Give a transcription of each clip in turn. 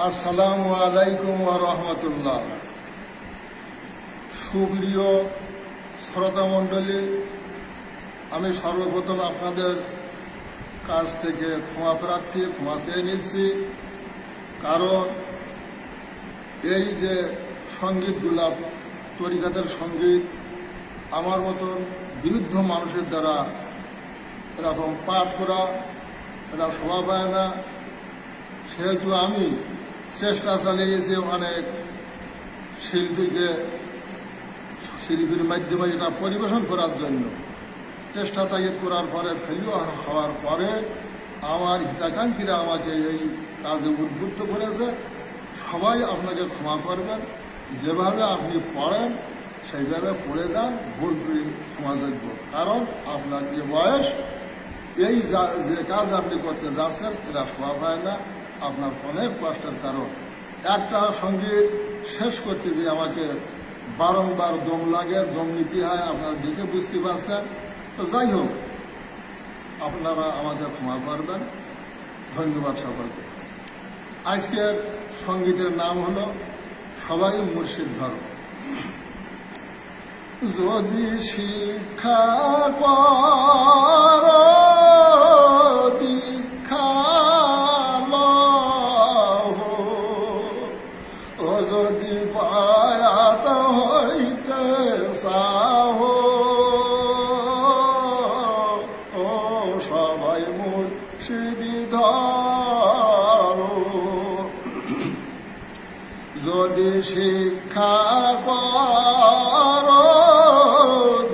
আসসালামু আলাইকুম ওয়া রাহমাতুল্লাহ। সুপ্রিয় শ্রোতা মণ্ডলী, আমি সর্বপ্রথম আপনাদের কাছ থেকে ক্ষমা চেয়ে নিচ্ছি। কারণ এই যে সঙ্গীতগুলা, তরিকাতের সঙ্গীত, আমার মতন বিরুদ্ধ মানুষের দ্বারা এরকম পাঠ করা এটা শোভা পায় না। সেহেতু আমি চেষ্টা চালিয়েছি অনেক শিল্পীর মাধ্যমে এটা পরিবেশন করার জন্য। চেষ্টা তাগিদ করার পরে ফেলিওর হওয়ার পরে আমার হিতাকাঙ্ক্ষীরা আমাকে এই কাজে উদ্বুদ্ধ করেছে। সবাই আপনাকে ক্ষমা করবেন, যেভাবে আপনি পড়েন সেইভাবে পড়ে যান, ভুল ত্রুটি ক্ষমাযোগ্য। কারণ আপনার যে বয়স, এই যে কাজ আপনি করতে যাচ্ছেন এটা শোভা পায় না, আপনার অনেক কষ্টের কারণ। একটা সঙ্গীত শেষ করতে গিয়ে আমাকে বারংবার দম লাগে, দম নিতে হয়, আপনারা দেখে বুঝতে পারছেন। তো যাই হোক, আপনারা আমাকে ক্ষমা করবেন। ধন্যবাদ সকলকে। আজকের সঙ্গীতের নাম হলো সবাই মুর্শিদ ধরো। যদি শিক্ষা কর দীক্ষা লহ, ও যদি বায়াত হইতে চাহ, ও সবাই মুর্শিদি ধরো। যদি শিক্ষা কর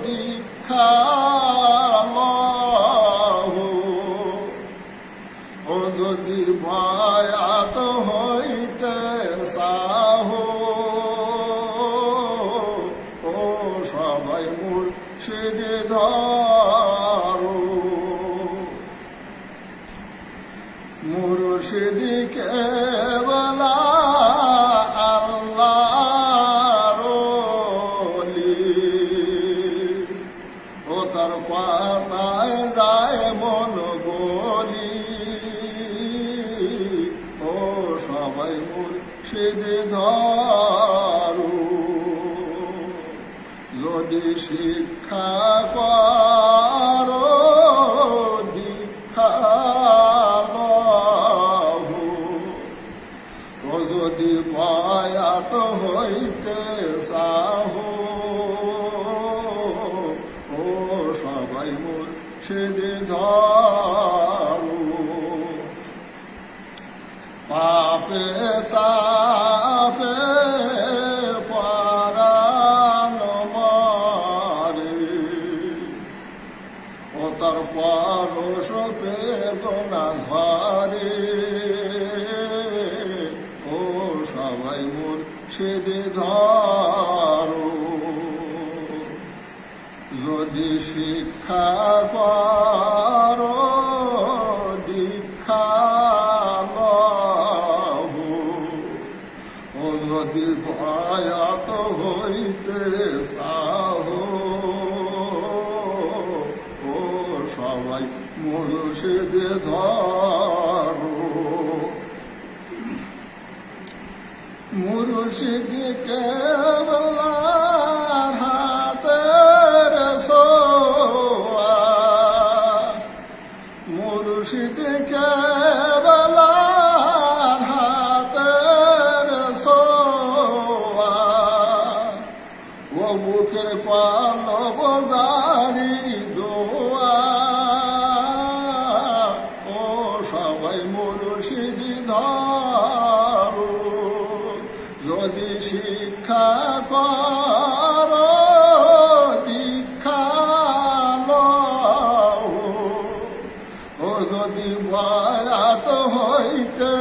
দীক্ষা লহ, ও যদি বায়াত হইতে চাহ, ও সবাই মুর্শিদি ধরো। মুর্শিদি কেবলা তার পাতায় যায় মন গলি, ও সবাই মুর্শিদ ধরো। যদি শিক্ষা কর দীক্ষা লহ, ও যদি বায়াত হইতে চাহ, সবাই মুর্শিদ ধরো। পাপে তাপে পরাণ মারে, ও তার পরশ বেদনা ঝরে, ও সবাই মুর্শিদ ধরো। যদি শিক্ষা কর দীক্ষা লহ, ও যদি বায়াত হইতে চাহ, ও সবাই মুর্শিদ ধরো। মুর্শিদ কেবলা মুর্শিদ কেবলা হাতের সোয়া, ও মুখের পালব জারি দোয়া, ও সবাই মুর্শিদ ধরো। যদি শিক্ষা কর দীক্ষা লহ, ও যদি বায়াত হইতে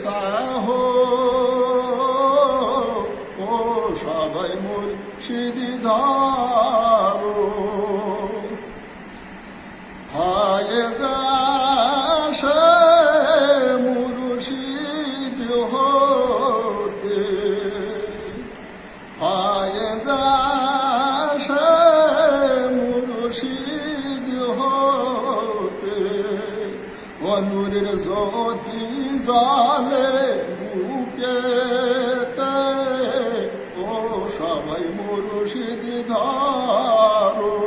চাহ, ও সবাই মুর্শিদ ধরো। হয় যাসে মুর্শিদ হতে, হয় যাসে মুর্শিদ হতে, নূরের জ্যোতি জালে বুকে বুকেতে, ও সবাই মুর্শিদ ধরো,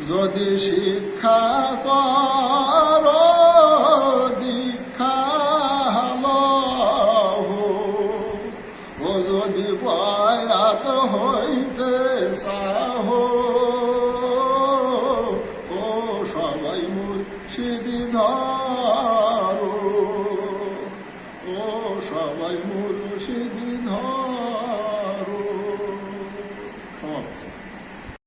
যদি শিক্ষা কর দীক্ষা লও, ও যদি বয়াত হইতে চাও